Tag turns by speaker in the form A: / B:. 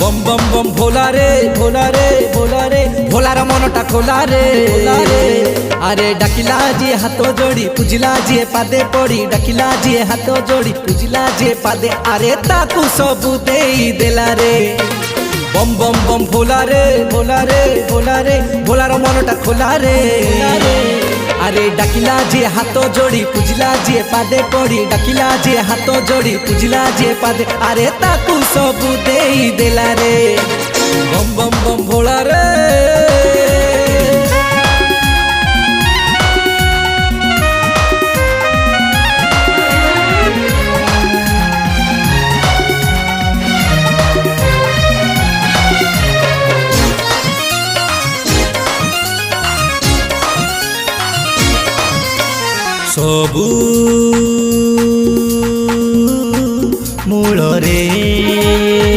A: बम बम बम भोला रे भोला रे भोला रे भोलार मनटा खोला रे अरे डाकिला जी हाथ जोड़ी पूजिला जी पादे पड़ी डाकिला जी हाथ जोड़ी पूजिला जी पादे अरे ताकू सबू देई देला रे बम बम बम भोला रे भोला रे भोला रे भोलार मनटा खोला रे अरे डाकिला जी हाथ जोड़ी पूजिला जी पादे पड़ी डाकिला जी हाथ जोड़ी पूजिला जी पादे अरे ताकू सबू देई देला रे बम बम बम भोला रे सबू